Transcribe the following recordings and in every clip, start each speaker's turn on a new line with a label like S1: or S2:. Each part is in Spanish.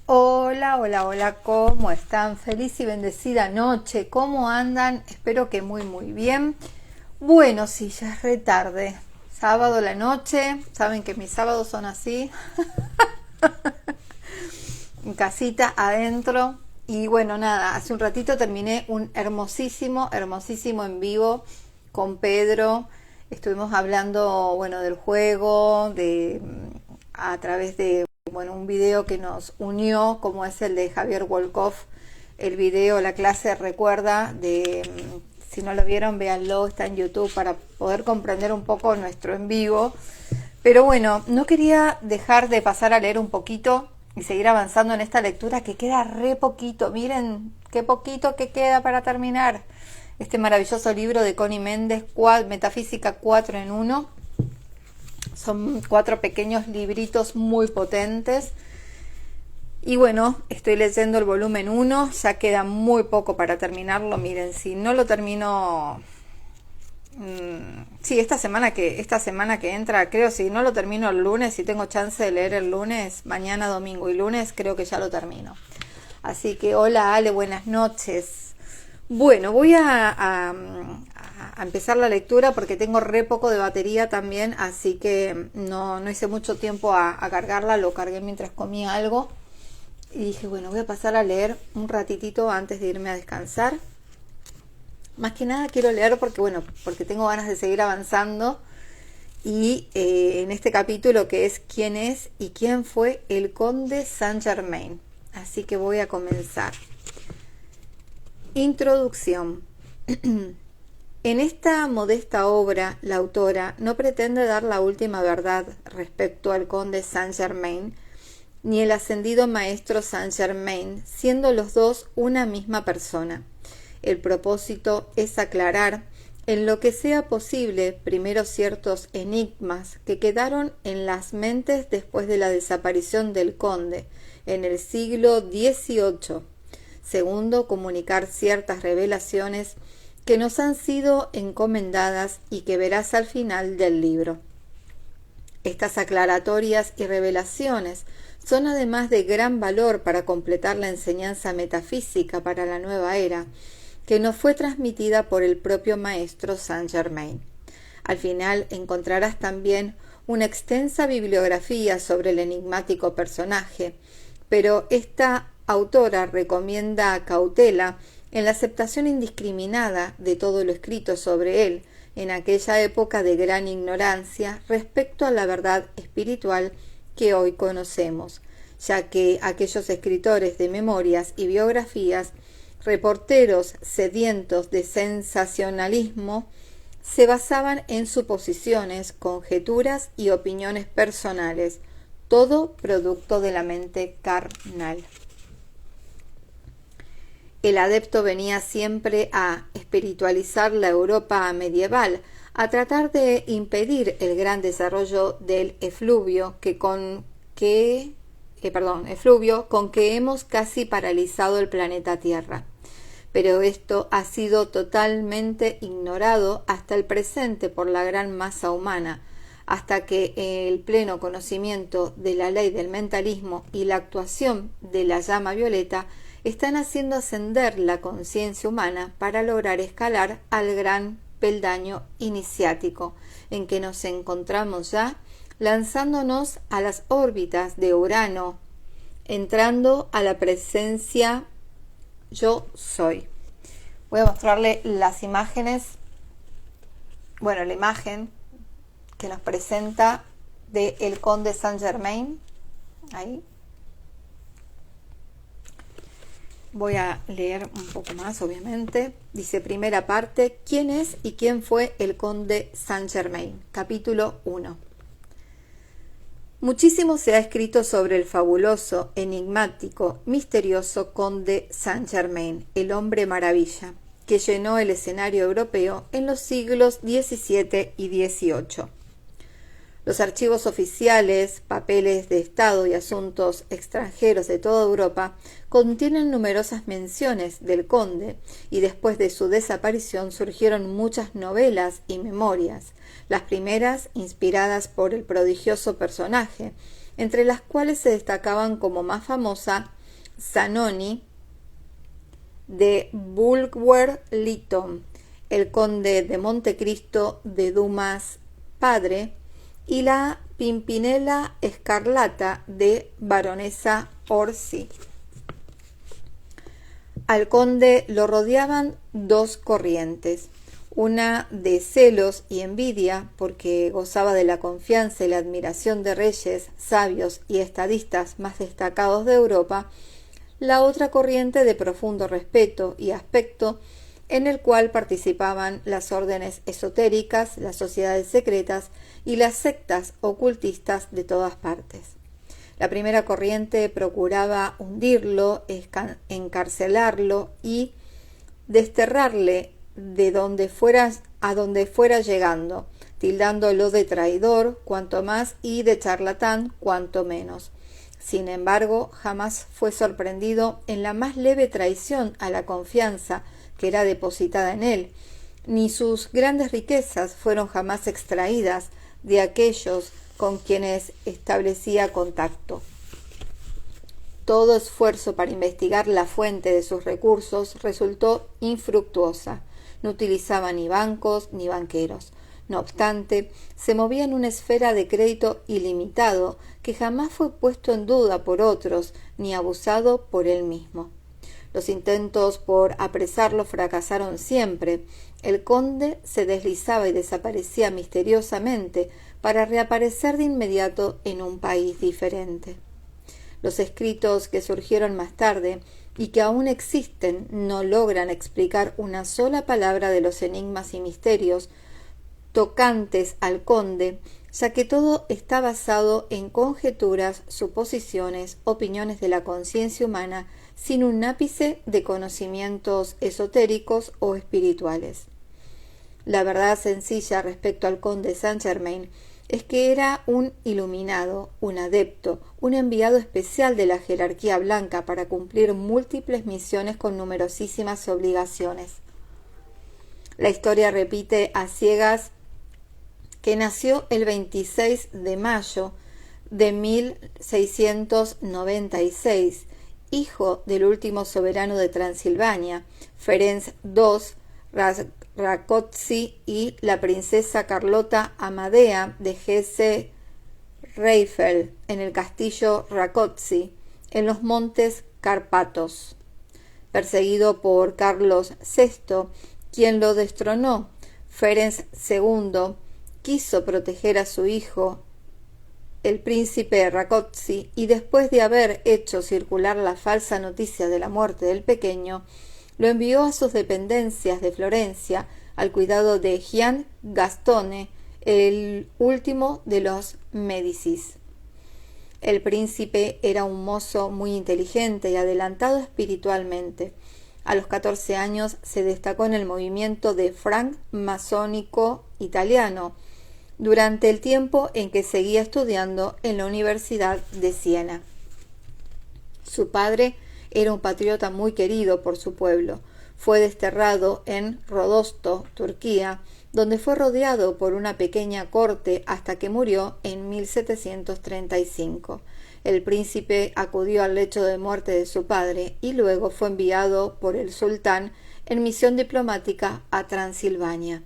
S1: Hola, hola, hola, ¿cómo están? Feliz y bendecida noche, ¿cómo andan? Espero que muy bien. Bueno, sí, ya es re tarde. Sábado la noche, saben que mis sábados son así, en casita, adentro. Y bueno, nada, hace un ratito terminé un hermosísimo en vivo con Pedro. Estuvimos hablando, bueno, del juego, a través de, bueno, un video que nos unió, como es el de Javier Wolkoff, el video, la clase recuerda, si no lo vieron, véanlo, está en YouTube para poder comprender un poco nuestro en vivo. Pero bueno, no quería dejar de pasar a leer un poquito y seguir avanzando en esta lectura que queda re poquito. Miren qué poquito que queda para terminar este maravilloso libro de Connie Méndez, Metafísica 4 en 1. Son 4 pequeños libritos muy potentes. Y bueno, estoy leyendo el volumen 1, ya queda muy poco para terminarlo. Miren, si no lo termino, sí, esta semana que entra, creo, si no lo termino el lunes, si tengo chance de leer el lunes, mañana, domingo y lunes, creo que ya lo termino. Así que hola Ale, buenas noches. Bueno, voy a empezar la lectura porque tengo re poco de batería también, así que no hice mucho tiempo a cargarla, lo cargué mientras comía algo. Y dije, bueno, voy a pasar a leer un ratitito antes de irme a descansar. Más que nada quiero leer porque tengo ganas de seguir avanzando. Y en este capítulo que es ¿quién es y quién fue el conde Saint-Germain? Así que voy a comenzar. Introducción. En esta modesta obra, la autora no pretende dar la última verdad respecto al conde Saint-Germain, ni el ascendido maestro Saint-Germain, siendo los dos una misma persona. El propósito es aclarar, en lo que sea posible, primero ciertos enigmas que quedaron en las mentes después de la desaparición del conde en el siglo XVIII. Segundo, comunicar ciertas revelaciones que nos han sido encomendadas y que verás al final del libro. Estas aclaratorias y revelaciones son además de gran valor para completar la enseñanza metafísica para la nueva era, que nos fue transmitida por el propio maestro Saint-Germain. Al final encontrarás también una extensa bibliografía sobre el enigmático personaje, pero esta autora recomienda cautela en la aceptación indiscriminada de todo lo escrito sobre él en aquella época de gran ignorancia respecto a la verdad espiritual que hoy conocemos, ya que aquellos escritores de memorias y biografías, reporteros sedientos de sensacionalismo, se basaban en suposiciones, conjeturas y opiniones personales, todo producto de la mente carnal. El adepto venía siempre a espiritualizar la Europa medieval, a tratar de impedir el gran desarrollo del efluvio con que hemos casi paralizado el planeta Tierra. Pero esto ha sido totalmente ignorado hasta el presente por la gran masa humana, hasta que el pleno conocimiento de la ley del mentalismo y la actuación de la llama violeta están haciendo ascender la conciencia humana para lograr escalar al gran peldaño iniciático en que nos encontramos ya, lanzándonos a las órbitas de Urano, entrando a la presencia yo soy. Voy a mostrarle las imágenes, bueno, la imagen que nos presenta de el conde Saint-Germain, ahí. Voy a leer un poco más, obviamente. Dice, primera parte, ¿quién es y quién fue el conde Saint-Germain? Capítulo 1. Muchísimo se ha escrito sobre el fabuloso, enigmático, misterioso conde Saint-Germain, el hombre maravilla, que llenó el escenario europeo en los siglos XVII y XVIII. Los archivos oficiales, papeles de Estado y asuntos extranjeros de toda Europa contienen numerosas menciones del conde y después de su desaparición surgieron muchas novelas y memorias, las primeras inspiradas por el prodigioso personaje, entre las cuales se destacaban como más famosa Zanoni de Bulwer-Lytton, el conde de Montecristo de Dumas padre, y la Pimpinela Escarlata de baronesa Orsi. Al conde lo rodeaban dos corrientes, una de celos y envidia, porque gozaba de la confianza y la admiración de reyes, sabios y estadistas más destacados de Europa, la otra corriente de profundo respeto y aspecto, en el cual participaban las órdenes esotéricas, las sociedades secretas y las sectas ocultistas de todas partes. La primera corriente procuraba hundirlo, encarcelarlo y desterrarle de donde fuera a donde fuera llegando, tildándolo de traidor cuanto más y de charlatán cuanto menos. Sin embargo, jamás fue sorprendido en la más leve traición a la confianza que era depositada en él, ni sus grandes riquezas fueron jamás extraídas de aquellos con quienes establecía contacto. Todo esfuerzo para investigar la fuente de sus recursos resultó infructuosa. No utilizaba ni bancos ni banqueros. No obstante, se movía en una esfera de crédito ilimitado que jamás fue puesto en duda por otros ni abusado por él mismo. Los intentos por apresarlo fracasaron siempre. El conde se deslizaba y desaparecía misteriosamente para reaparecer de inmediato en un país diferente. Los escritos que surgieron más tarde y que aún existen no logran explicar una sola palabra de los enigmas y misterios tocantes al conde, ya que todo está basado en conjeturas, suposiciones, opiniones de la conciencia humana, sin un ápice de conocimientos esotéricos o espirituales. La verdad sencilla respecto al conde Saint-Germain es que era un iluminado, un adepto, un enviado especial de la jerarquía blanca para cumplir múltiples misiones con numerosísimas obligaciones. La historia repite a ciegas que nació el 26 de mayo de 1696, hijo del último soberano de Transilvania, Ferenc II Rákóczi, y la princesa Carlota Amadea de Hesse-Rheinfeld, en el castillo Rákóczi, en los montes Cárpatos. Perseguido por Carlos VI, quien lo destronó, Ferenc II quiso proteger a su hijo, el príncipe Rákóczi, y después de haber hecho circular la falsa noticia de la muerte del pequeño, lo envió a sus dependencias de Florencia al cuidado de Gian Gastone, el último de los Médicis. El príncipe era un mozo muy inteligente y adelantado espiritualmente. A los 14 años se destacó en el movimiento de francmasónico italiano, durante el tiempo en que seguía estudiando en la Universidad de Siena. Su padre era un patriota muy querido por su pueblo. Fue desterrado en Rodosto, Turquía, donde fue rodeado por una pequeña corte hasta que murió en 1735. El príncipe acudió al lecho de muerte de su padre y luego fue enviado por el sultán en misión diplomática a Transilvania.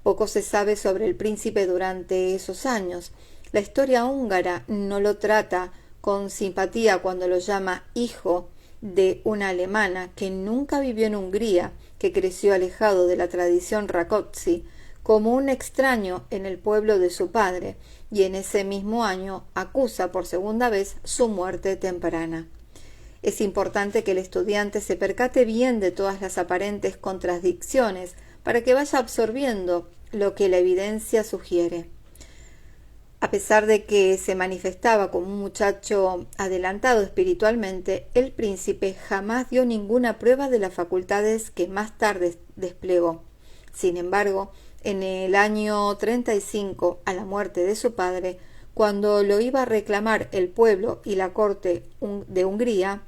S1: Poco se sabe sobre el príncipe durante esos años. La historia húngara no lo trata con simpatía cuando lo llama hijo de una alemana que nunca vivió en Hungría, que creció alejado de la tradición Rákóczi, como un extraño en el pueblo de su padre, y en ese mismo año acusa por segunda vez su muerte temprana. Es importante que el estudiante se percate bien de todas las aparentes contradicciones para que vaya absorbiendo lo que la evidencia sugiere. A pesar de que se manifestaba como un muchacho adelantado espiritualmente, el príncipe jamás dio ninguna prueba de las facultades que más tarde desplegó. Sin embargo, en el año 35, a la muerte de su padre, cuando lo iba a reclamar el pueblo y la corte de Hungría,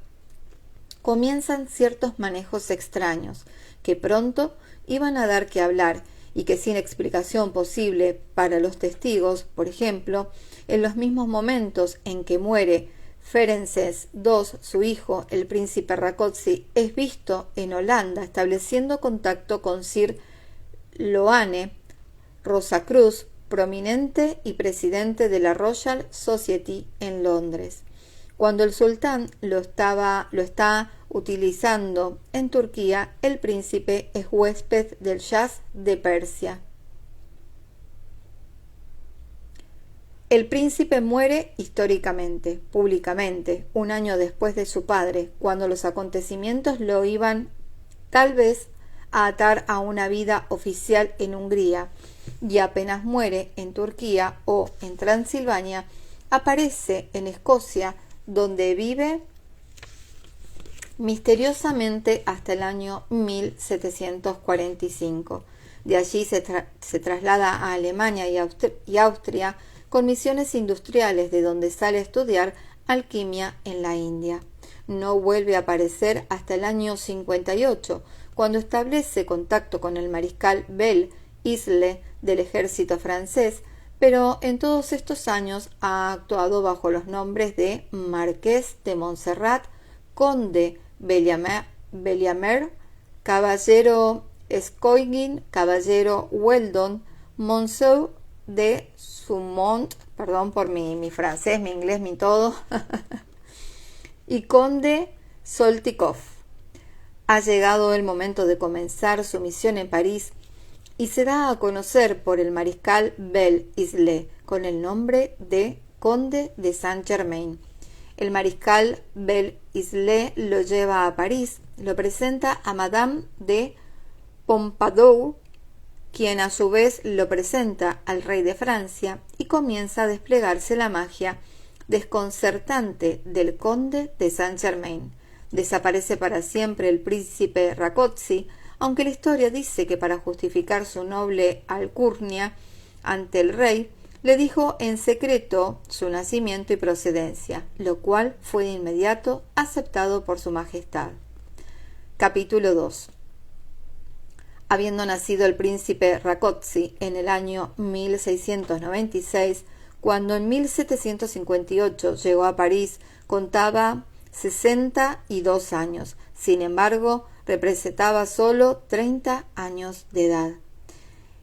S1: comienzan ciertos manejos extraños, que pronto iban a dar que hablar y que sin explicación posible para los testigos, por ejemplo, en los mismos momentos en que muere Ferences II, su hijo, el príncipe Rákóczi, es visto en Holanda estableciendo contacto con Sir Loane Rosacruz, prominente y presidente de la Royal Society en Londres. Cuando el sultán lo está utilizando en Turquía, el príncipe es huésped del Shah de Persia. El príncipe muere históricamente, públicamente, un año después de su padre, cuando los acontecimientos lo iban tal vez a atar a una vida oficial en Hungría, y apenas muere en Turquía o en Transilvania, aparece en Escocia, donde vive misteriosamente hasta el año 1745. De allí se traslada a Alemania y Austria con misiones industriales, de donde sale a estudiar alquimia en la India. No vuelve a aparecer hasta el año 58, cuando establece contacto con el mariscal Belle Isle del ejército francés, pero en todos estos años ha actuado bajo los nombres de Marqués de Montserrat, Conde Belliamer, Caballero Scoigin, Caballero Weldon, Monsieur de Sumont, perdón por mi francés, mi inglés, mi todo, y Conde Soltykov. Ha llegado el momento de comenzar su misión en París y se da a conocer por el mariscal Belle Isle con el nombre de Conde de Saint-Germain. El mariscal Belle Isle lo lleva a París, lo presenta a Madame de Pompadour, quien a su vez lo presenta al rey de Francia, y comienza a desplegarse la magia desconcertante del conde de Saint-Germain. Desaparece para siempre el príncipe Rákóczi, aunque la historia dice que para justificar su noble alcurnia ante el rey, le dijo en secreto su nacimiento y procedencia, lo cual fue de inmediato aceptado por su majestad. Capítulo 2. Habiendo nacido el príncipe Rákóczi en el año 1696, cuando en 1758 llegó a París, contaba 62 años. Sin embargo, representaba solo 30 años de edad.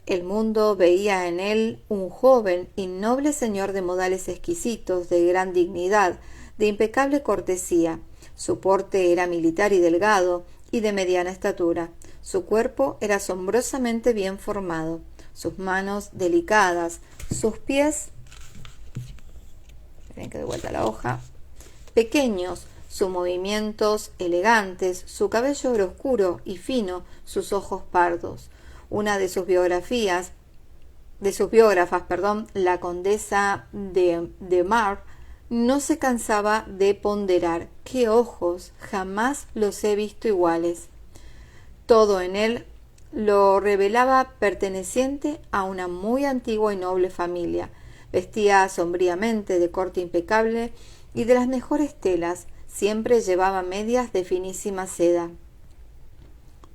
S1: El mundo veía en él un joven y noble señor de modales exquisitos, de gran dignidad, de impecable cortesía. Su porte era militar y delgado, y de mediana estatura. Su cuerpo era asombrosamente bien formado, sus manos delicadas, sus pies, esperen que de vuelta la hoja, pequeños, sus movimientos elegantes, su cabello era oscuro y fino, sus ojos pardos. Una de sus biógrafas, la condesa de Mar, no se cansaba de ponderar: ¡qué ojos! Jamás los he visto iguales. Todo en él lo revelaba perteneciente a una muy antigua y noble familia. Vestía sombríamente, de corte impecable y de las mejores telas. Siempre llevaba medias de finísima seda.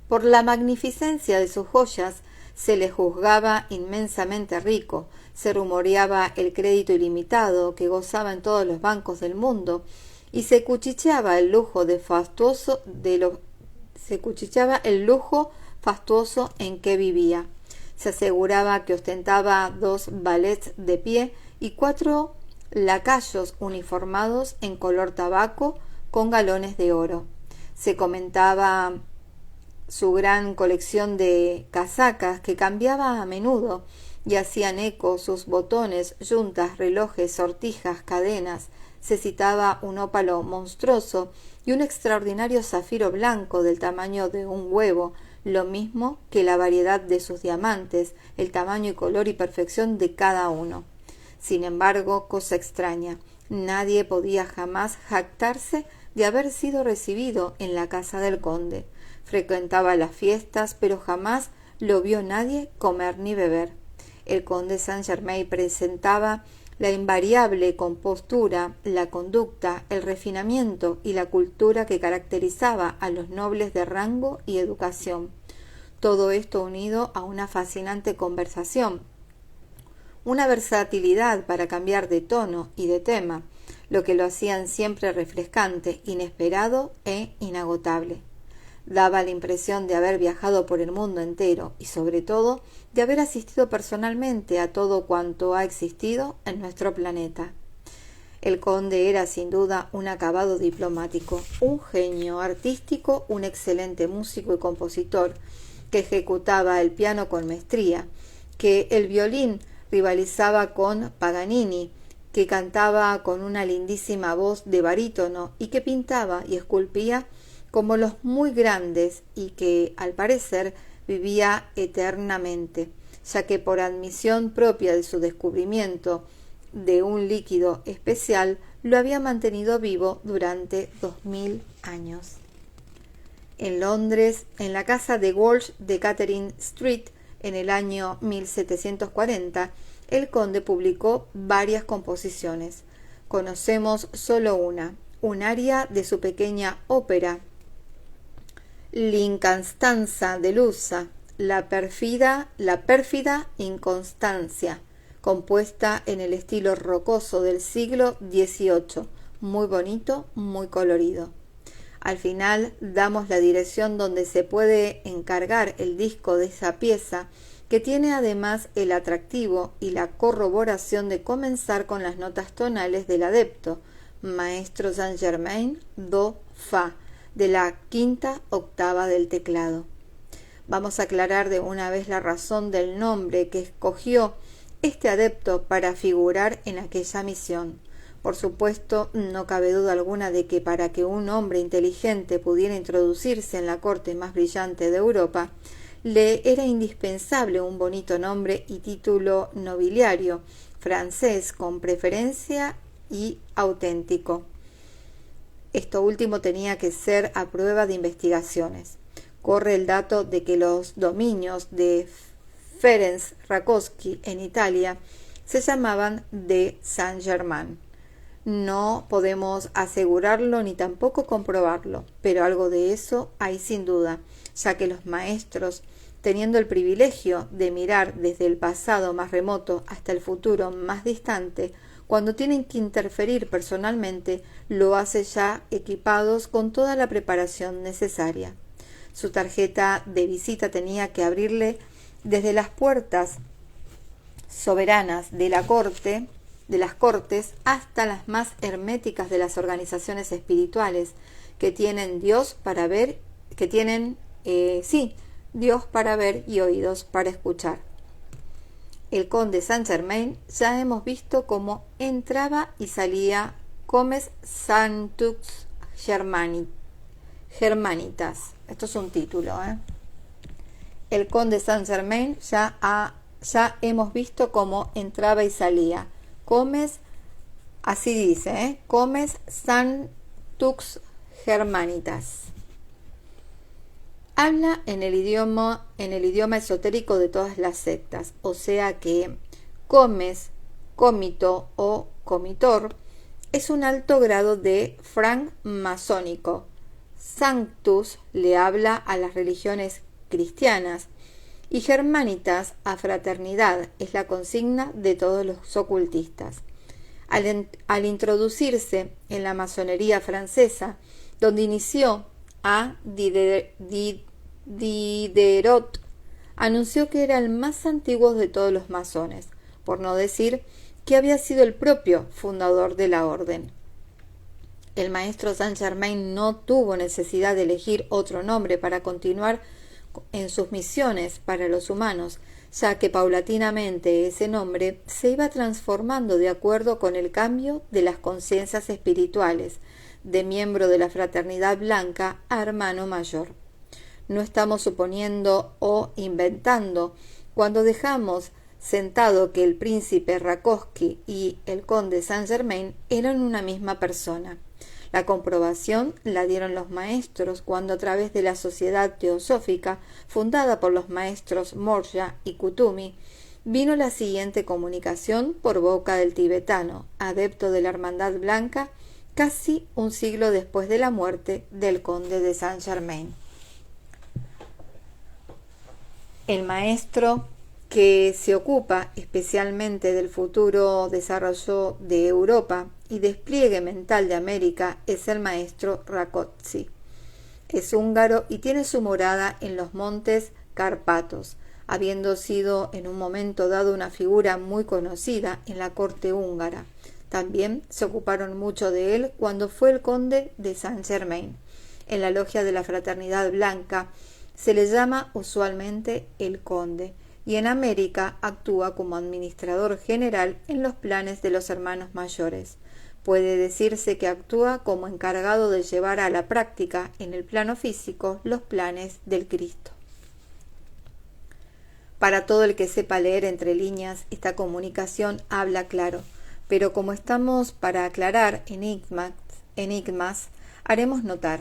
S1: Por la magnificencia de sus joyas se le juzgaba inmensamente rico. Se rumoreaba el crédito ilimitado que gozaba en todos los bancos del mundo, y se cuchicheaba el lujo fastuoso en que vivía. Se aseguraba que ostentaba 2 valets de pie y 4 lacayos uniformados en color tabaco con galones de oro. Se comentaba su gran colección de casacas que cambiaba a menudo, y hacían eco sus botones, yuntas, relojes, sortijas, cadenas. Se citaba un ópalo monstruoso y un extraordinario zafiro blanco del tamaño de un huevo, lo mismo que la variedad de sus diamantes, el tamaño y color y perfección de cada uno. Sin embargo, cosa extraña, nadie podía jamás jactarse de haber sido recibido en la casa del conde. Frecuentaba las fiestas, pero jamás lo vio nadie comer ni beber. El conde Saint-Germain presentaba la invariable compostura, la conducta, el refinamiento y la cultura que caracterizaba a los nobles de rango y educación. Todo esto unido a una fascinante conversación, una versatilidad para cambiar de tono y de tema, lo que lo hacían siempre refrescante, inesperado e inagotable. Daba la impresión de haber viajado por el mundo entero y, sobre todo, de haber asistido personalmente a todo cuanto ha existido en nuestro planeta. El conde era sin duda un acabado diplomático, un genio artístico, un excelente músico y compositor, que ejecutaba el piano con maestría, que el violín rivalizaba con Paganini, que cantaba con una lindísima voz de barítono y que pintaba y esculpía como los muy grandes y que, al parecer, vivía eternamente, ya que por admisión propia de su descubrimiento de un líquido especial lo había mantenido vivo durante 2000 años. En Londres, en la casa de Walsh de Catherine Street, en el año 1740, el conde publicó varias composiciones. Conocemos solo una, un aria de su pequeña ópera, L'inconstanza delusa, la pérfida inconstancia, compuesta en el estilo rocoso del siglo XVIII, muy bonito, muy colorido. Al final damos la dirección donde se puede encargar el disco de esa pieza, que tiene además el atractivo y la corroboración de comenzar con las notas tonales del adepto, maestro Saint-Germain, do, fa, de la quinta octava del teclado. Vamos a aclarar de una vez la razón del nombre que escogió este adepto para figurar en aquella misión. Por supuesto, no cabe duda alguna de que para que un hombre inteligente pudiera introducirse en la corte más brillante de Europa, le era indispensable un bonito nombre y título nobiliario, francés con preferencia y auténtico. Esto último tenía que ser a prueba de investigaciones. Corre el dato de que los dominios de Ferenc Rakoczy en Italia se llamaban de Saint-Germain. No podemos asegurarlo ni tampoco comprobarlo, pero algo de eso hay sin duda, ya que los maestros, teniendo el privilegio de mirar desde el pasado más remoto hasta el futuro más distante, cuando tienen que interferir personalmente, lo hacen ya equipados con toda la preparación necesaria. Su tarjeta de visita tenía que abrirle desde las puertas soberanas de las cortes hasta las más herméticas de las organizaciones espirituales que tienen Dios para ver y oídos para escuchar. El conde Saint-Germain ya hemos visto cómo entraba y salía Comes Sanctus Germanitas. Esto es un título, El conde Saint-Germain ya hemos visto cómo entraba y salía. Comes, así dice, Comes Sanctus Germanitas. Habla en el idioma esotérico de todas las sectas, o sea que comes, comito o comitor es un alto grado de francmasónico. Sanctus le habla a las religiones cristianas y germanitas a fraternidad, es la consigna de todos los ocultistas. Al introducirse en la masonería francesa, donde inició a Diderot, anunció que era el más antiguo de todos los masones, por no decir que había sido el propio fundador de la orden. El maestro Saint-Germain no tuvo necesidad de elegir otro nombre para continuar en sus misiones para los humanos, ya que paulatinamente ese nombre se iba transformando de acuerdo con el cambio de las conciencias espirituales, de miembro de la fraternidad blanca a hermano mayor. No estamos suponiendo o inventando cuando dejamos sentado que el príncipe Rakoczy y el conde Saint-Germain eran una misma persona. La comprobación la dieron los maestros cuando, a través de la Sociedad Teosófica fundada por los maestros Morya y Kutumi, vino la siguiente comunicación por boca del tibetano, adepto de la Hermandad Blanca, casi un siglo después de la muerte del conde de Saint-Germain. El maestro, que se ocupa especialmente del futuro desarrollo de Europa y despliegue mental de América es el maestro Rákóczi. Es húngaro y tiene su morada en los montes Cárpatos, habiendo sido en un momento dado una figura muy conocida en la corte húngara. También se ocuparon mucho de él cuando fue el conde de Saint-Germain. En la logia de la Fraternidad Blanca se le llama usualmente el conde, y en América actúa como administrador general en los planes de los hermanos mayores. Puede decirse que actúa como encargado de llevar a la práctica en el plano físico los planes del Cristo. Para todo el que sepa leer entre líneas, esta comunicación habla claro, pero como estamos para aclarar enigmas, haremos notar.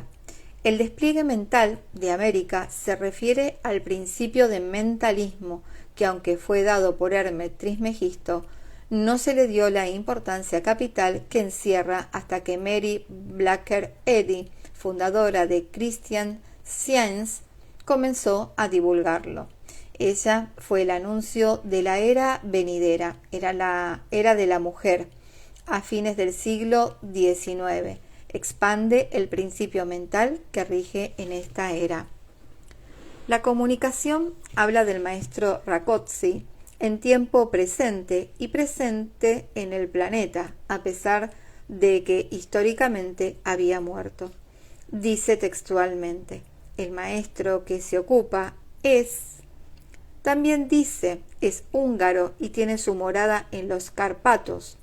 S1: El despliegue mental de América se refiere al principio de mentalismo que, aunque fue dado por Hermes Trismegisto, no se le dio la importancia capital que encierra hasta que Mary Blacker Eddy, fundadora de Christian Science, comenzó a divulgarlo. Ella fue el anuncio de la era venidera, era la era de la mujer, a fines del siglo XIX. Expande el principio mental que rige en esta era. La comunicación habla del maestro Rákóczi en tiempo presente y presente en el planeta, a pesar de que históricamente había muerto. Dice textualmente, el maestro que se ocupa es... También dice, es húngaro y tiene su morada en los Cárpatos,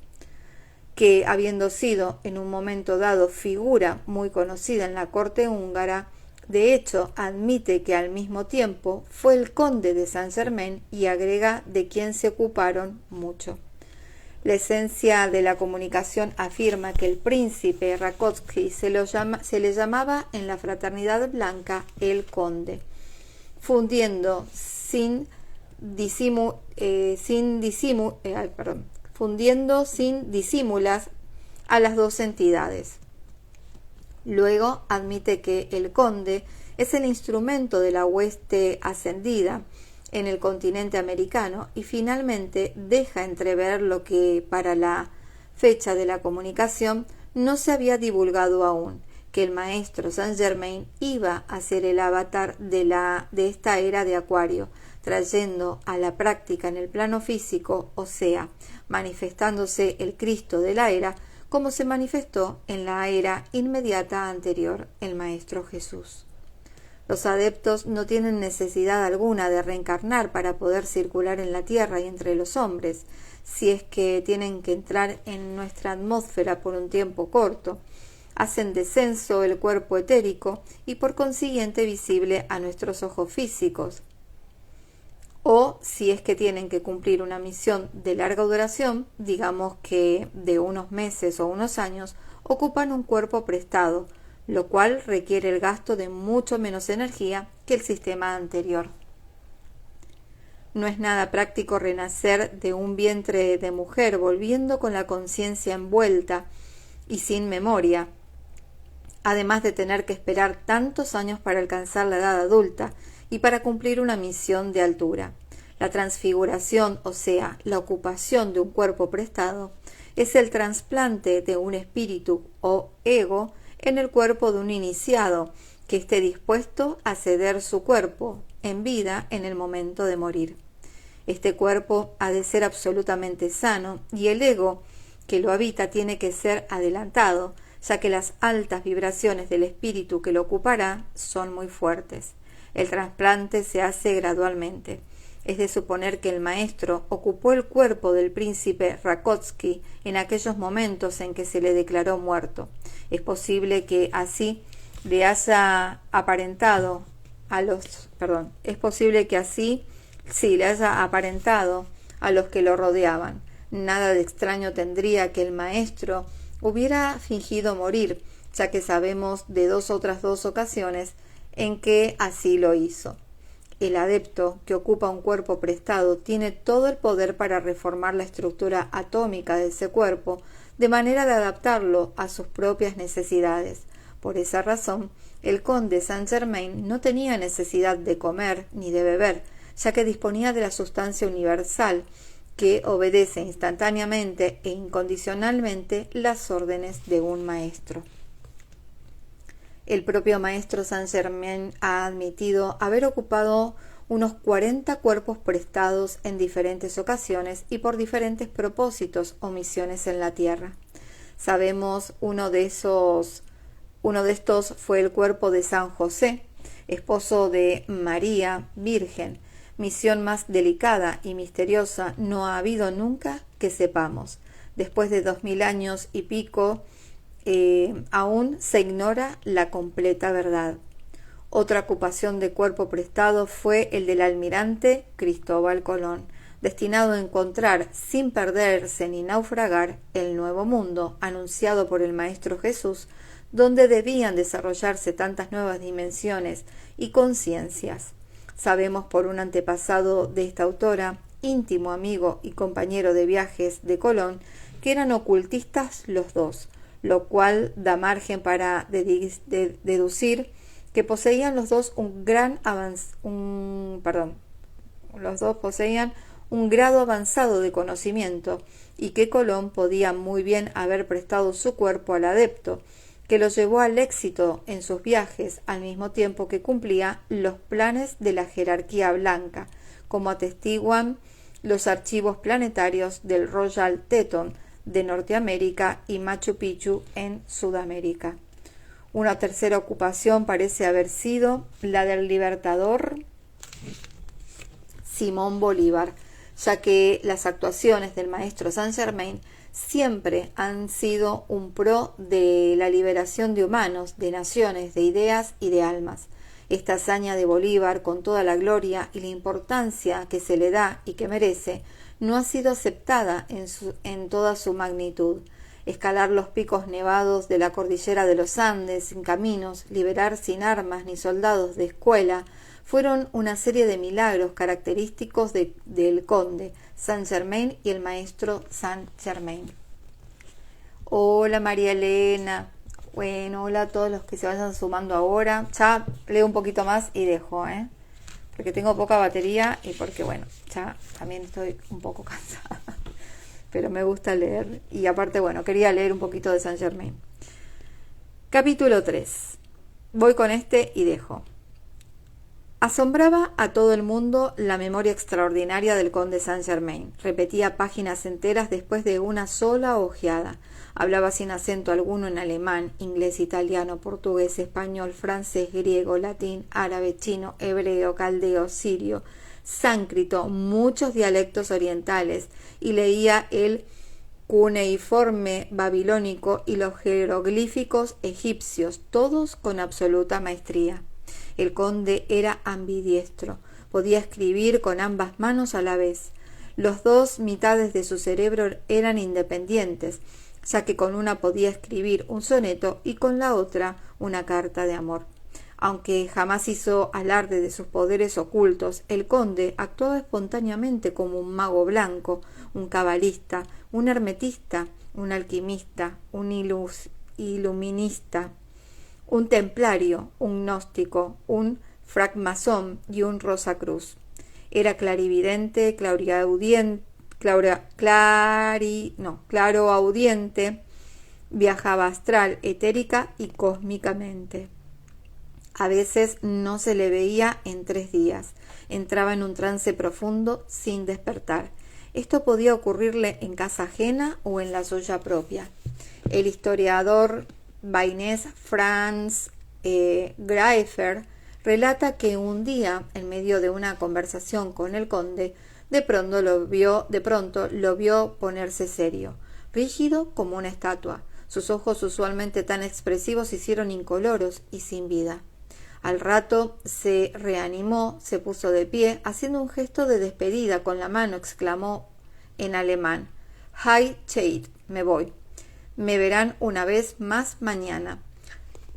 S1: que habiendo sido en un momento dado figura muy conocida en la corte húngara, de hecho admite que al mismo tiempo fue el conde de Saint-Germain y agrega de quien se ocuparon mucho. La esencia de la comunicación afirma que el príncipe Rákóczi se le llamaba en la Fraternidad Blanca el conde, fundiendo sin disímulas a las dos entidades. Luego admite que el conde es el instrumento de la hueste ascendida en el continente americano y finalmente deja entrever lo que para la fecha de la comunicación no se había divulgado aún, que el maestro Saint-Germain iba a ser el avatar de esta era de Acuario, trayendo a la práctica en el plano físico, o sea, manifestándose el Cristo de la era, como se manifestó en la era inmediata anterior, el Maestro Jesús. Los adeptos no tienen necesidad alguna de reencarnar para poder circular en la tierra y entre los hombres, si es que tienen que entrar en nuestra atmósfera por un tiempo corto. Hacen descenso el cuerpo etérico y por consiguiente visible a nuestros ojos físicos. O si es que tienen que cumplir una misión de larga duración, digamos que de unos meses o unos años, ocupan un cuerpo prestado, lo cual requiere el gasto de mucho menos energía que el sistema anterior. No es nada práctico renacer de un vientre de mujer volviendo con la conciencia envuelta y sin memoria, además de tener que esperar tantos años para alcanzar la edad adulta y para cumplir una misión de altura. La transfiguración, o sea, la ocupación de un cuerpo prestado, es el trasplante de un espíritu o ego en el cuerpo de un iniciado que esté dispuesto a ceder su cuerpo en vida en el momento de morir. Este cuerpo ha de ser absolutamente sano y el ego que lo habita tiene que ser adelantado, ya que las altas vibraciones del espíritu que lo ocupará son muy fuertes. El trasplante se hace gradualmente. Es de suponer que el maestro ocupó el cuerpo del príncipe Rákóczi en aquellos momentos en que se le declaró muerto. Es posible que así le haya aparentado a los que lo rodeaban. Nada de extraño tendría que el maestro hubiera fingido morir, ya que sabemos de otras dos ocasiones en que así lo hizo. El adepto que ocupa un cuerpo prestado tiene todo el poder para reformar la estructura atómica de ese cuerpo, de manera de adaptarlo a sus propias necesidades. Por esa razón, el conde Saint-Germain no tenía necesidad de comer ni de beber, ya que disponía de la sustancia universal que obedece instantáneamente e incondicionalmente las órdenes de un maestro. El propio maestro Saint-Germain ha admitido haber ocupado unos 40 cuerpos prestados en diferentes ocasiones y por diferentes propósitos o misiones en la tierra. Sabemos uno de estos fue el cuerpo de San José, esposo de María Virgen. Misión más delicada y misteriosa no ha habido nunca que sepamos. Después de 2000 años y pico, aún se ignora la completa verdad. Otra ocupación de cuerpo prestado fue el del almirante Cristóbal Colón, destinado a encontrar, sin perderse ni naufragar, el nuevo mundo anunciado por el Maestro Jesús, donde debían desarrollarse tantas nuevas dimensiones y conciencias. Sabemos por un antepasado de esta autora, íntimo amigo y compañero de viajes de Colón, que eran ocultistas los dos, lo cual da margen para deducir que poseían los dos poseían un grado avanzado de conocimiento y que Colón podía muy bien haber prestado su cuerpo al adepto, que lo llevó al éxito en sus viajes al mismo tiempo que cumplía los planes de la jerarquía blanca, como atestiguan los archivos planetarios del Royal Teton de Norteamérica y Machu Picchu en Sudamérica. Una tercera ocupación parece haber sido la del libertador Simón Bolívar, ya que las actuaciones del maestro Saint-Germain siempre han sido un pro de la liberación de humanos, de naciones, de ideas y de almas. Esta hazaña de Bolívar, con toda la gloria y la importancia que se le da y que merece, no ha sido aceptada en toda su magnitud. Escalar los picos nevados de la cordillera de los Andes sin caminos, liberar sin armas ni soldados de escuela, fueron una serie de milagros característicos del conde Saint-Germain y el maestro Saint-Germain. Hola María Elena. Bueno, hola a todos los que se vayan sumando ahora. Ya leo un poquito más y dejo, porque tengo poca batería y porque, bueno, ya también estoy un poco cansada. Pero me gusta leer. Y aparte, bueno, quería leer un poquito de Saint-Germain. Capítulo 3. Voy con este y dejo. Asombraba a todo el mundo la memoria extraordinaria del conde Saint-Germain. Repetía páginas enteras después de una sola ojeada. Hablaba sin acento alguno en alemán, inglés, italiano, portugués, español, francés, griego, latín, árabe, chino, hebreo, caldeo, sirio, sánscrito, muchos dialectos orientales, y leía el cuneiforme babilónico y los jeroglíficos egipcios, todos con absoluta maestría. El conde era ambidiestro, podía escribir con ambas manos a la vez. Las dos mitades de su cerebro eran independientes, ya que con una podía escribir un soneto y con la otra una carta de amor. Aunque jamás hizo alarde de sus poderes ocultos, el conde actuaba espontáneamente como un mago blanco, un cabalista, un hermetista, un alquimista, un iluminista, un templario, un gnóstico, un francmasón y un rosacruz. Era clarividente, claroaudiente, viajaba astral, etérica y cósmicamente. A veces no se le veía en 3 días. Entraba en un trance profundo sin despertar. Esto podía ocurrirle en casa ajena o en la suya propia. El historiador bainés Franz Graeffer relata que un día, en medio de una conversación con el conde, de pronto lo vio ponerse serio, rígido como una estatua. Sus ojos, usualmente tan expresivos, se hicieron incoloros y sin vida. Al rato se reanimó, se puso de pie, haciendo un gesto de despedida con la mano, exclamó en alemán: «High Cheit, me voy. Me verán una vez más mañana.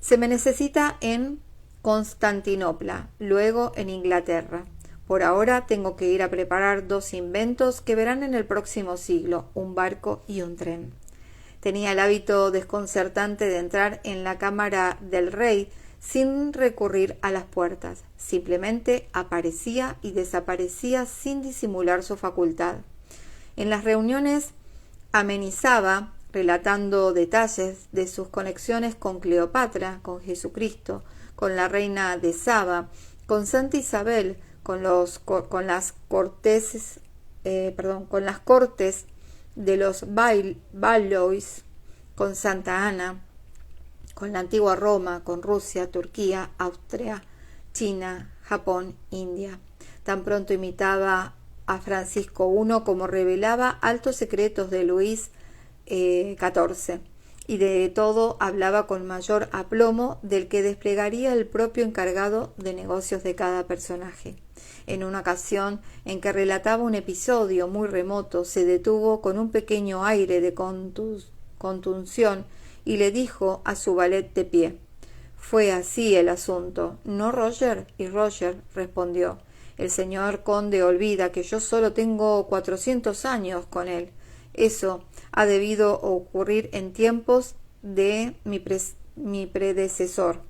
S1: Se me necesita en Constantinopla, luego en Inglaterra. Por ahora tengo que ir a preparar 2 inventos que verán en el próximo siglo, un barco y un tren». Tenía el hábito desconcertante de entrar en la cámara del rey sin recurrir a las puertas. Simplemente aparecía y desaparecía sin disimular su facultad. En las reuniones amenizaba relatando detalles de sus conexiones con Cleopatra, con Jesucristo, con la reina de Saba, con Santa Isabel, con las cortes de los Valois, con Santa Ana, con la antigua Roma, con Rusia, Turquía, Austria, China, Japón, India. Tan pronto imitaba a Francisco I como revelaba altos secretos de Luis XIV, y de todo hablaba con mayor aplomo del que desplegaría el propio encargado de negocios de cada personaje. En una ocasión en que relataba un episodio muy remoto, se detuvo con un pequeño aire de contunción y le dijo a su valet de pie: «Fue así el asunto, ¿no, Roger?». Y Roger respondió: «El señor conde olvida que yo solo tengo 400 años con él. Eso ha debido ocurrir en tiempos de mi predecesor».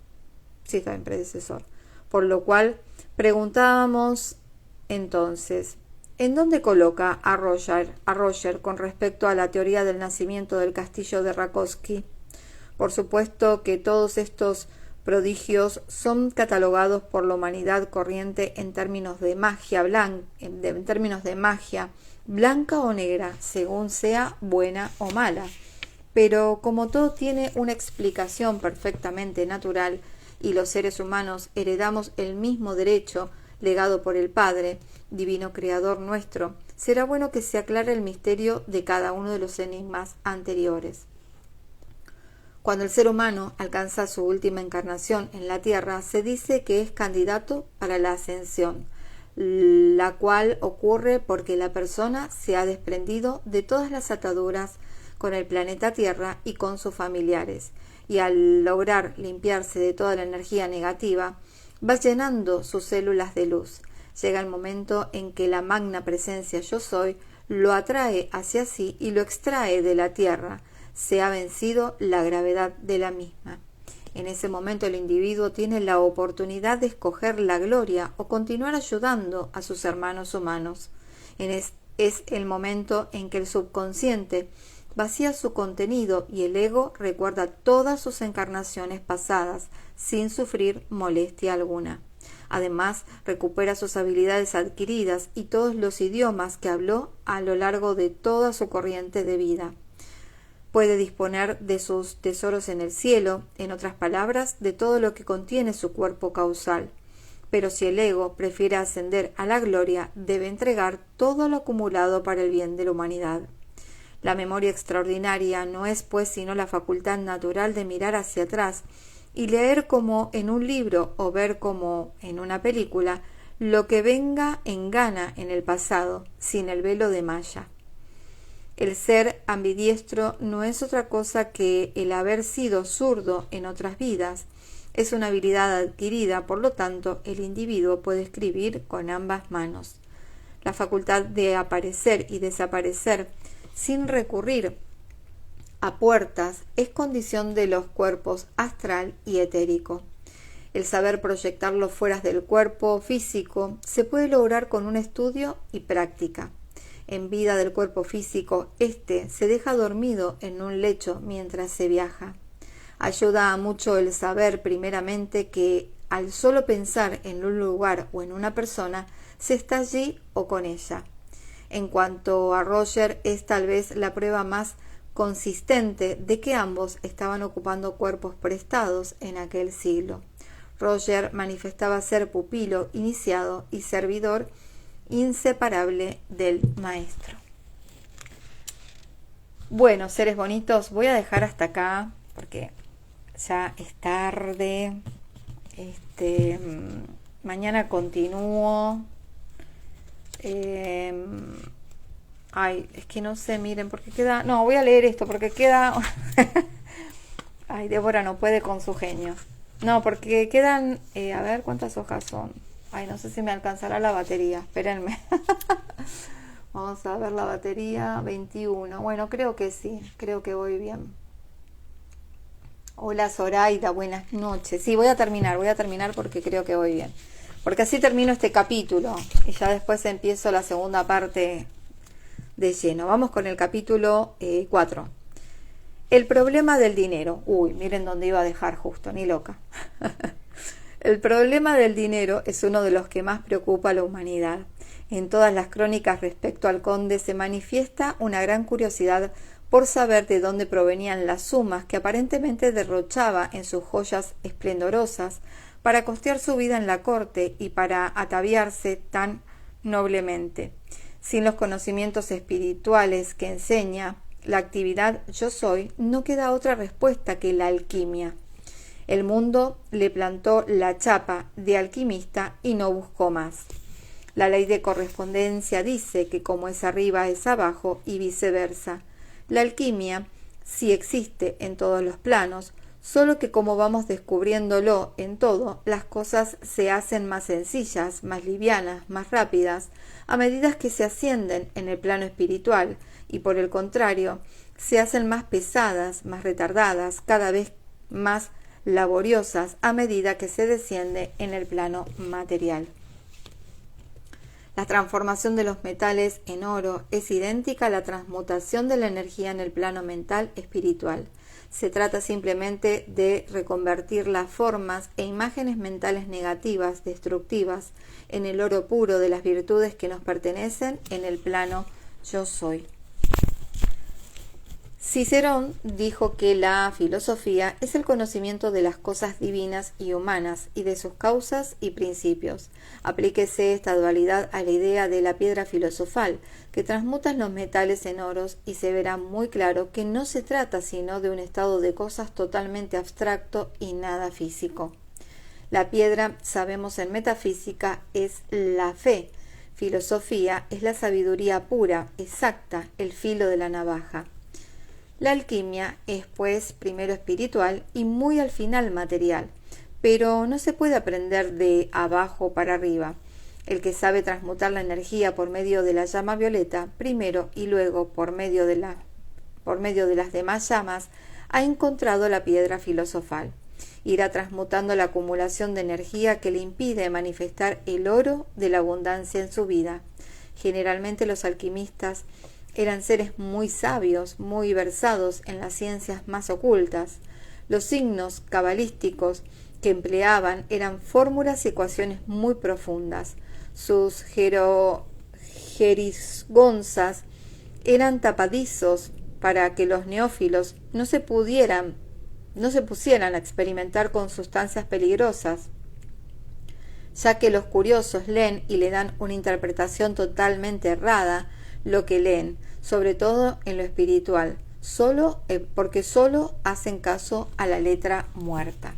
S1: Sí, está en predecesor. Por lo cual preguntábamos entonces, ¿en dónde coloca a Roger con respecto a la teoría del nacimiento del castillo de Rakowski? Por supuesto que todos estos prodigios son catalogados por la humanidad corriente en términos de magia blanca o negra, según sea buena o mala. Pero como todo tiene una explicación perfectamente natural y los seres humanos heredamos el mismo derecho legado por el Padre, divino creador nuestro, será bueno que se aclare el misterio de cada uno de los enigmas anteriores. Cuando el ser humano alcanza su última encarnación en la tierra, se dice que es candidato para la ascensión, la cual ocurre porque la persona se ha desprendido de todas las ataduras con el planeta Tierra y con sus familiares, y al lograr limpiarse de toda la energía negativa, va llenando sus células de luz. Llega el momento en que la magna presencia Yo Soy lo atrae hacia sí y lo extrae de la Tierra. Se ha vencido la gravedad de la misma. En ese momento el individuo tiene la oportunidad de escoger la gloria o continuar ayudando a sus hermanos humanos. Es el momento en que el subconsciente vacía su contenido y el ego recuerda todas sus encarnaciones pasadas sin sufrir molestia alguna. Además, recupera sus habilidades adquiridas y todos los idiomas que habló a lo largo de toda su corriente de vida. Puede disponer de sus tesoros en el cielo, en otras palabras, de todo lo que contiene su cuerpo causal. Pero si el ego prefiere ascender a la gloria, debe entregar todo lo acumulado para el bien de la humanidad. La memoria extraordinaria no es, pues, sino la facultad natural de mirar hacia atrás y leer como en un libro o ver como en una película lo que venga en gana en el pasado, sin el velo de malla. El ser ambidiestro no es otra cosa que el haber sido zurdo en otras vidas. Es una habilidad adquirida, por lo tanto, el individuo puede escribir con ambas manos. La facultad de aparecer y desaparecer sin recurrir a puertas es condición de los cuerpos astral y etérico. El saber proyectarlo fuera del cuerpo físico se puede lograr con un estudio y práctica. En vida del cuerpo físico, éste se deja dormido en un lecho mientras se viaja. Ayuda mucho el saber, primeramente, que al solo pensar en un lugar o en una persona, se está allí o con ella. En cuanto a Roger, es tal vez la prueba más consistente de que ambos estaban ocupando cuerpos prestados en aquel siglo. Roger manifestaba ser pupilo iniciado y servidor inseparable del maestro. Bueno, seres bonitos, voy a dejar hasta acá porque ya es tarde. Mañana continúo. Ay, es que no sé, miren, porque queda... No, voy a leer esto porque queda... Ay, Débora no puede con su genio. No, porque quedan... a ver, ¿cuántas hojas son? Ay, no sé si me alcanzará la batería. Espérenme. Vamos a ver la batería. 21. Bueno, creo que sí. Creo que voy bien. Hola, Zoraida. Buenas noches. Sí, voy a terminar porque creo que voy bien. Porque así termino este capítulo. Y ya después empiezo la segunda parte de lleno. Vamos con el capítulo 4. El problema del dinero. Uy, miren dónde iba a dejar justo, ni loca. El problema del dinero es uno de los que más preocupa a la humanidad. En todas las crónicas respecto al conde se manifiesta una gran curiosidad por saber de dónde provenían las sumas que aparentemente derrochaba en sus joyas esplendorosas para costear su vida en la corte y para ataviarse tan noblemente. Sin los conocimientos espirituales que enseña la actividad Yo Soy, no queda otra respuesta que la alquimia. El mundo le plantó la chapa de alquimista y no buscó más. La ley de correspondencia dice que como es arriba es abajo y viceversa. La alquimia sí existe en todos los planos, solo que como vamos descubriéndolo en todo, las cosas se hacen más sencillas, más livianas, más rápidas, a medida que se ascienden en el plano espiritual, y por el contrario, se hacen más pesadas, más retardadas, cada vez más laboriosas a medida que se desciende en el plano material. La transformación de los metales en oro es idéntica a la transmutación de la energía en el plano mental espiritual. Se trata simplemente de reconvertir las formas e imágenes mentales negativas, destructivas, en el oro puro de las virtudes que nos pertenecen en el plano Yo Soy. Cicerón dijo que la filosofía es el conocimiento de las cosas divinas y humanas y de sus causas y principios. Aplíquese esta dualidad a la idea de la piedra filosofal, que transmuta los metales en oros, y se verá muy claro que no se trata sino de un estado de cosas totalmente abstracto y nada físico. La piedra, sabemos en metafísica, es la fe. Filosofía es la sabiduría pura, exacta, el filo de la navaja. La alquimia es, pues, primero espiritual y muy al final material, pero no se puede aprender de abajo para arriba. El que sabe transmutar la energía por medio de la llama violeta, primero y luego por medio de las demás llamas, ha encontrado la piedra filosofal. Irá transmutando la acumulación de energía que le impide manifestar el oro de la abundancia en su vida. Generalmente los alquimistas eran seres muy sabios, muy versados en las ciencias más ocultas. Los signos cabalísticos que empleaban eran fórmulas y ecuaciones muy profundas. Sus jerigonzas eran tapadizos para que los neófilos no se pusieran a experimentar con sustancias peligrosas, ya que los curiosos leen y le dan una interpretación totalmente errada lo que leen, sobre todo en lo espiritual, porque solo hacen caso a la letra muerta.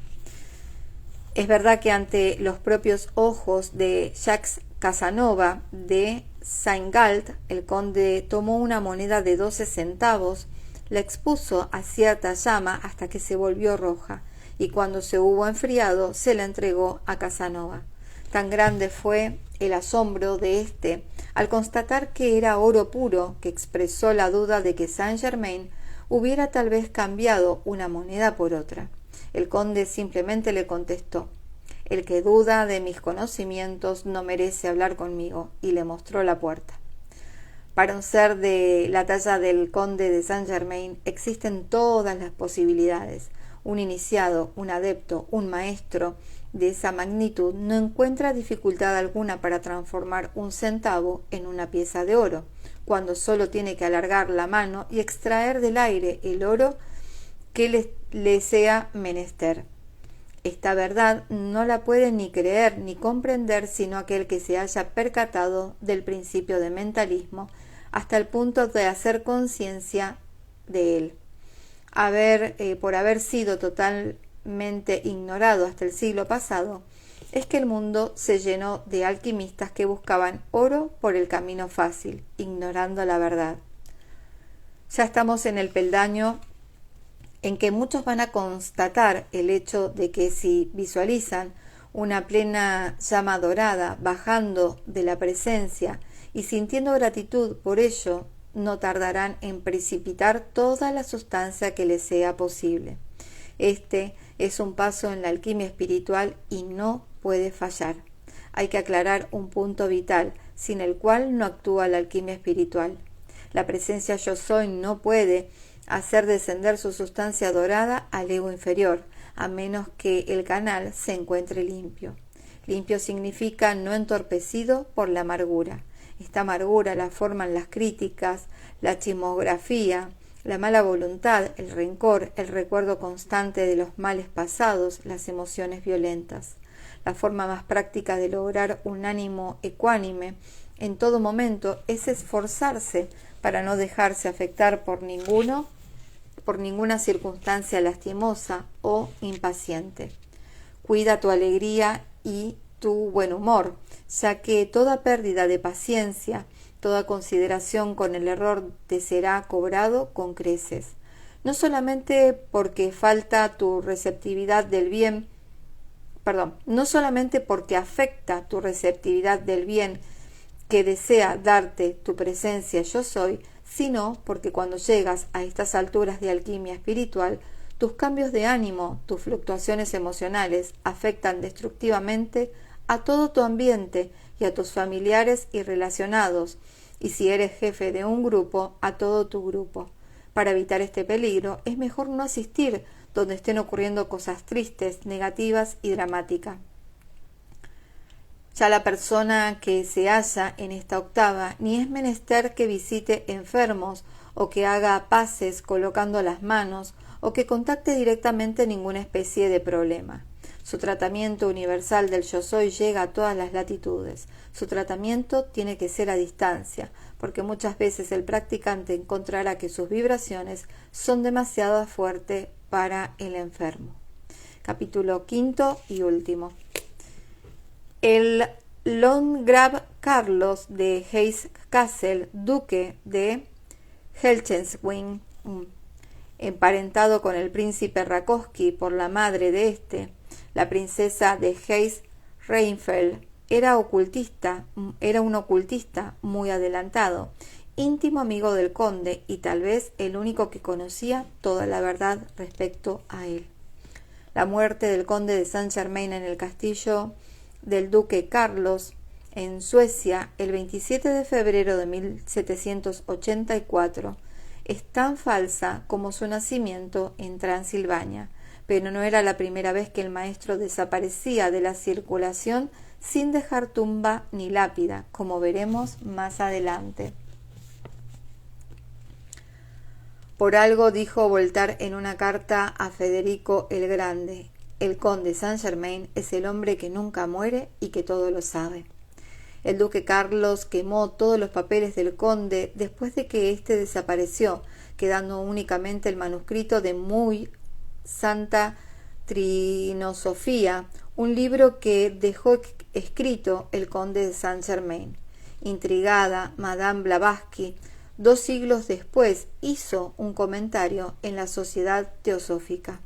S1: Es verdad que ante los propios ojos de Jacques Casanova de Saint-Gall, el conde tomó una moneda de 12 centavos, la expuso a cierta llama hasta que se volvió roja, y cuando se hubo enfriado se la entregó a Casanova. Tan grande fue el asombro de éste al constatar que era oro puro, que expresó la duda de que Saint-Germain hubiera tal vez cambiado una moneda por otra. El conde simplemente le contestó: «El que duda de mis conocimientos no merece hablar conmigo», y le mostró la puerta. Para un ser de la talla del conde de Saint-Germain existen todas las posibilidades. Un iniciado, un adepto, un maestro de esa magnitud no encuentra dificultad alguna para transformar un centavo en una pieza de oro, cuando solo tiene que alargar la mano y extraer del aire el oro que le sea menester. Esta verdad no la puede ni creer ni comprender sino aquel que se haya percatado del principio de mentalismo hasta el punto de hacer conciencia de él. Por haber sido totalmente ignorado hasta el siglo pasado, es que el mundo se llenó de alquimistas que buscaban oro por el camino fácil, ignorando la verdad. Ya estamos en el peldaño en que muchos van a constatar el hecho de que si visualizan una plena llama dorada bajando de la presencia y sintiendo gratitud por ello, no tardarán en precipitar toda la sustancia que les sea posible. Este es un paso en la alquimia espiritual y no puede fallar. Hay que aclarar un punto vital, sin el cual no actúa la alquimia espiritual. La presencia yo soy no puede hacer descender su sustancia dorada al ego inferior, a menos que el canal se encuentre limpio. Limpio significa no entorpecido por la amargura. Esta amargura la forman las críticas, la chismografía, la mala voluntad, el rencor, el recuerdo constante de los males pasados, las emociones violentas. La forma más práctica de lograr un ánimo ecuánime en todo momento es esforzarse para no dejarse afectar por ninguna circunstancia lastimosa o impaciente. Cuida tu alegría y tu buen humor, ya que toda pérdida de paciencia, toda consideración con el error te será cobrado con creces. No solamente porque falta tu receptividad del bien, no solamente porque afecta tu receptividad del bien que desea darte tu presencia yo soy, sino porque cuando llegas a estas alturas de alquimia espiritual, tus cambios de ánimo, tus fluctuaciones emocionales afectan destructivamente a todo tu ambiente y a tus familiares y relacionados, y si eres jefe de un grupo, a todo tu grupo. Para evitar este peligro, es mejor no asistir donde estén ocurriendo cosas tristes, negativas y dramáticas. Ya la persona que se halla en esta octava ni es menester que visite enfermos o que haga paces colocando las manos o que contacte directamente ninguna especie de problema. Su tratamiento universal del yo soy llega a todas las latitudes. Su tratamiento tiene que ser a distancia, porque muchas veces el practicante encontrará que sus vibraciones son demasiado fuertes para el enfermo. Capítulo quinto y último. El Landgrave Carlos de Hesse-Kassel, duque de Hildesheim, emparentado con el príncipe Rákóczi por la madre de este, la princesa de Hesse-Rheinfeld, era un ocultista muy adelantado, íntimo amigo del conde y tal vez el único que conocía toda la verdad respecto a él. La muerte del conde de Saint-Germain en el castillo del duque Carlos en Suecia el 27 de febrero de 1784 es tan falsa como su nacimiento en Transilvania, pero no era la primera vez que el maestro desaparecía de la circulación sin dejar tumba ni lápida, como veremos más adelante. Por algo dijo Voltaire en una carta a Federico el Grande: el conde Saint-Germain es el hombre que nunca muere y que todo lo sabe. El duque Carlos quemó todos los papeles del conde después de que éste desapareció, quedando únicamente el manuscrito de Muy Santa Trinosofía, un libro que dejó escrito el conde de Saint-Germain. Intrigada, Madame Blavatsky, 2 siglos después, hizo un comentario en la Sociedad Teosófica.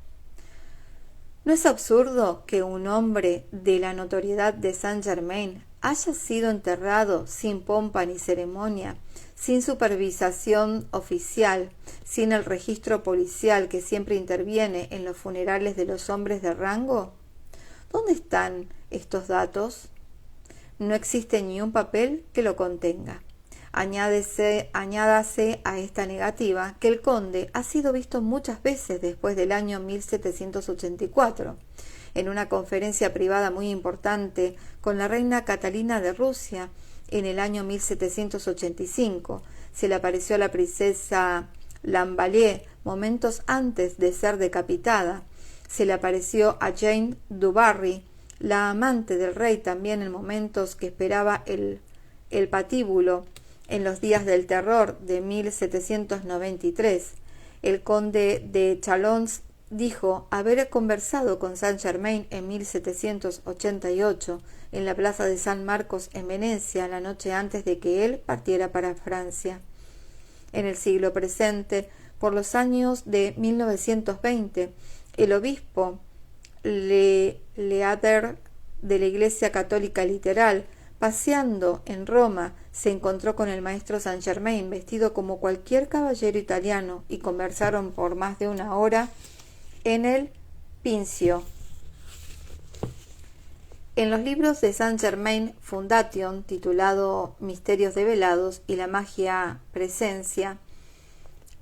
S1: ¿No es absurdo que un hombre de la notoriedad de Saint-Germain haya sido enterrado sin pompa ni ceremonia, sin supervisación oficial, sin el registro policial que siempre interviene en los funerales de los hombres de rango? ¿Dónde están estos datos? No existe ni un papel que lo contenga. Añádase a esta negativa que el conde ha sido visto muchas veces después del año 1784, en una conferencia privada muy importante con la reina Catalina de Rusia en el año 1785. Se le apareció a la princesa Lamballe momentos antes de ser decapitada. Se le apareció a Jane du Barry, la amante del rey, también en momentos que esperaba el patíbulo. En los días del terror de 1793, el conde de Chalons dijo haber conversado con Saint-Germain en 1788 en la plaza de San Marcos en Venecia la noche antes de que él partiera para Francia. En el siglo presente, por los años de 1920, el obispo Leader de la Iglesia Católica Literal, paseando en Roma, se encontró con el maestro Saint-Germain vestido como cualquier caballero italiano y conversaron por más de 1 hora en el Pincio. En los libros de Saint Germain Fundation, titulado Misterios develados y la magia presencia,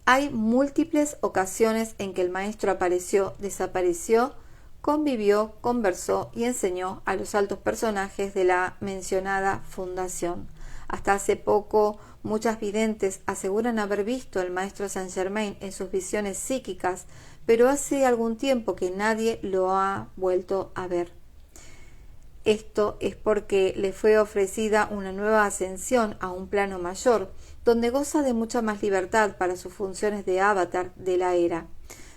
S1: hay múltiples ocasiones en que el maestro apareció, desapareció, convivió, conversó y enseñó a los altos personajes de la mencionada fundación. Hasta hace poco, muchas videntes aseguran haber visto al maestro Saint Germain en sus visiones psíquicas, pero hace algún tiempo que nadie lo ha vuelto a ver. Esto es porque le fue ofrecida una nueva ascensión a un plano mayor, donde goza de mucha más libertad para sus funciones de avatar de la era.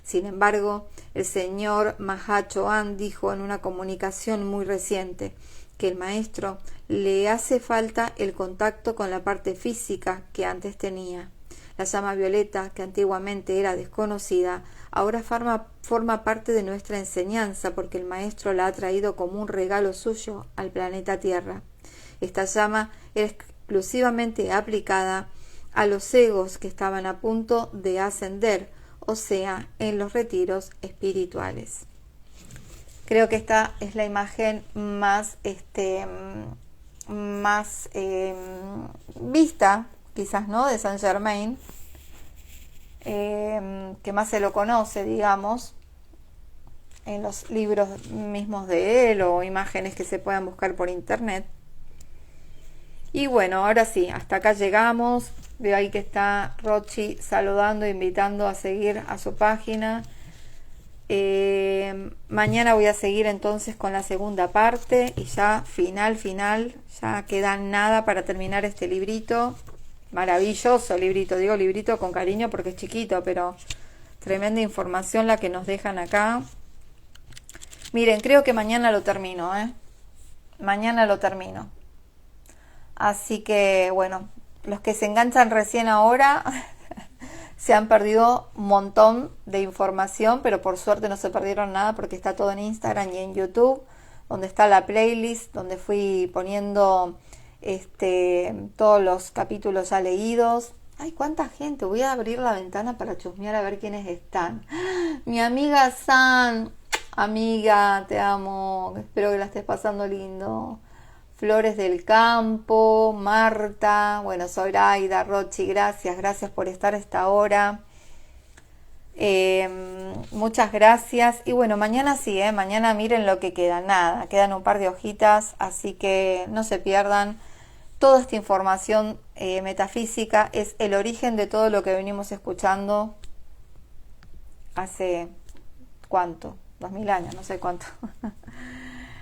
S1: Sin embargo, el señor Maha Chohan dijo en una comunicación muy reciente que el maestro le hace falta el contacto con la parte física que antes tenía. La llama violeta, que antiguamente era desconocida, ahora forma parte de nuestra enseñanza porque el maestro la ha traído como un regalo suyo al planeta Tierra. Esta llama era exclusivamente aplicada a los egos que estaban a punto de ascender, o sea, en los retiros espirituales. Creo que esta es la imagen más vista, quizás, ¿no?, de Saint Germain, que más se lo conoce, digamos, en los libros mismos de él o imágenes que se puedan buscar por internet. Y bueno, ahora sí, hasta acá llegamos. Veo ahí que está Rochi saludando, invitando a seguir a su página. Mañana voy a seguir entonces con la segunda parte y ya final, ya queda nada para terminar este librito. Maravilloso librito, digo librito con cariño porque es chiquito, pero tremenda información la que nos dejan acá. Miren, creo que mañana lo termino, mañana lo termino. Así que bueno, los que se enganchan recién ahora se han perdido un montón de información, pero por suerte no se perdieron nada porque está todo en Instagram y en YouTube, donde está la playlist, donde fui poniendo todos los capítulos ya leídos. Ay, cuánta gente. Voy a abrir la ventana para chusmear a ver quiénes están. Mi amiga San, amiga, te amo, espero que la estés pasando lindo. Flores del Campo, Marta, bueno, Zoraida, Rochi, gracias por estar a esta hora. Muchas gracias. Y bueno, mañana sí, mañana miren lo que queda, nada, quedan un par de hojitas, así que no se pierdan. Toda esta información metafísica es el origen de todo lo que venimos escuchando hace, ¿cuánto? 2000 años, no sé cuánto.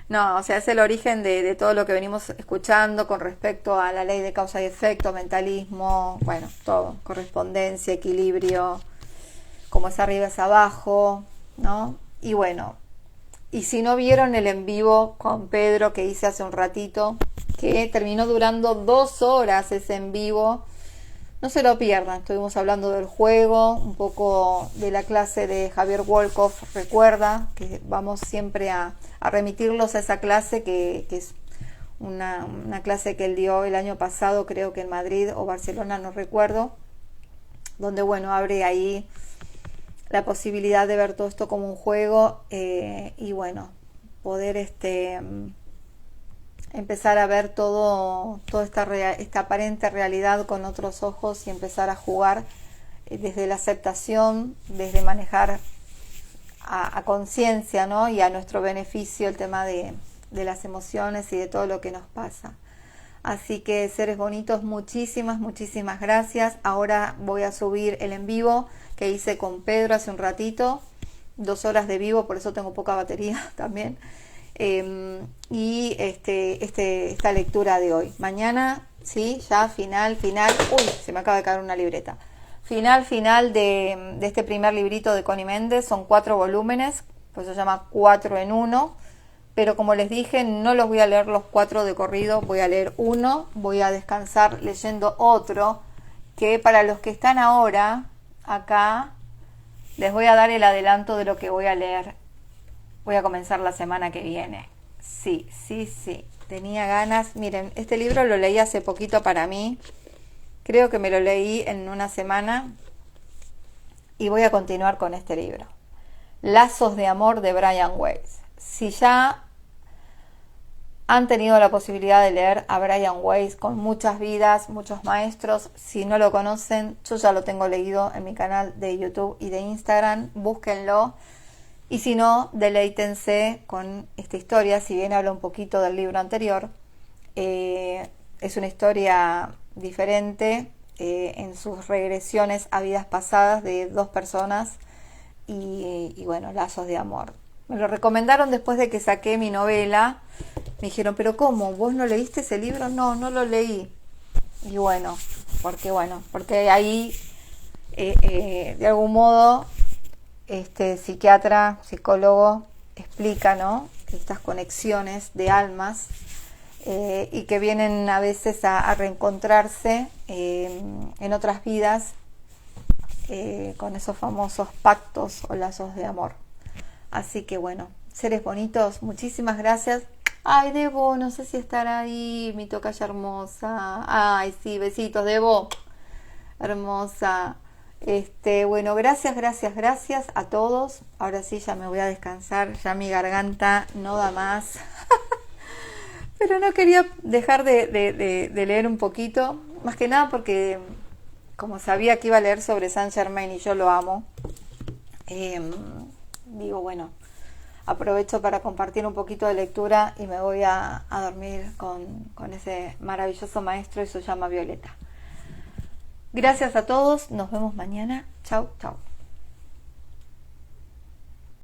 S1: No, o sea, es el origen de todo lo que venimos escuchando con respecto a la ley de causa y efecto, mentalismo, bueno, todo, correspondencia, equilibrio, como es arriba es abajo, ¿no? Y bueno, y si no vieron el en vivo con Pedro que hice hace un ratito, que terminó durando 2 horas ese en vivo, no se lo pierdan. Estuvimos hablando del juego, un poco de la clase de Javier Wolkoff. Recuerda que vamos siempre a remitirlos a esa clase que es una clase que él dio el año pasado, creo que en Madrid o Barcelona, no recuerdo, donde bueno, abre ahí la posibilidad de ver todo esto como un juego y bueno, poder empezar a ver toda esta aparente realidad con otros ojos y empezar a jugar desde la aceptación, desde manejar a conciencia, ¿no?, y a nuestro beneficio el tema de las emociones y de todo lo que nos pasa. Así que, seres bonitos, muchísimas gracias. Ahora voy a subir el en vivo que hice con Pedro hace un ratito, 2 horas de vivo, por eso tengo poca batería también. Y esta lectura de hoy. Mañana, sí, ya final. Uy, se me acaba de caer una libreta. Final de este primer librito de Connie Méndez. Son 4 volúmenes, pues se llama 4 en 1. Pero como les dije, no los voy a leer los 4 de corrido. Voy a leer uno, voy a descansar leyendo otro. Que para los que están ahora acá, les voy a dar el adelanto de lo que voy a leer. Voy a comenzar la semana que viene. Sí. Tenía ganas. Miren, este libro lo leí hace poquito para mí. Creo que me lo leí en una semana. Y voy a continuar con este libro. Lazos de amor de Brian Weiss. Si ya han tenido la posibilidad de leer a Brian Weiss con muchas vidas, muchos maestros. Si no lo conocen, yo ya lo tengo leído en mi canal de YouTube y de Instagram, búsquenlo. Y si no, deleítense con esta historia, si bien habla un poquito del libro anterior. Es una historia diferente en sus regresiones a vidas pasadas de dos personas y bueno, lazos de amor. Me lo recomendaron después de que saqué mi novela. Me dijeron, pero ¿cómo? ¿Vos no leíste ese libro? No, no lo leí. Y porque ahí de algún modo este psiquiatra, psicólogo explica, ¿no?, estas conexiones de almas y que vienen a veces a reencontrarse en otras vidas con esos famosos pactos o lazos de amor. Así que bueno, seres bonitos, muchísimas gracias. Ay, Debo, no sé si estará ahí, mi tocaya hermosa. Ay, sí, besitos, Debo. Hermosa. Bueno, gracias a todos. Ahora sí, ya me voy a descansar, ya mi garganta no da más. Pero no quería dejar de leer un poquito, más que nada porque como sabía que iba a leer sobre Saint Germain y yo lo amo, digo, bueno, aprovecho para compartir un poquito de lectura y me voy a dormir con ese maravilloso maestro y su llama violeta. Gracias a todos, nos vemos mañana. Chau, chau.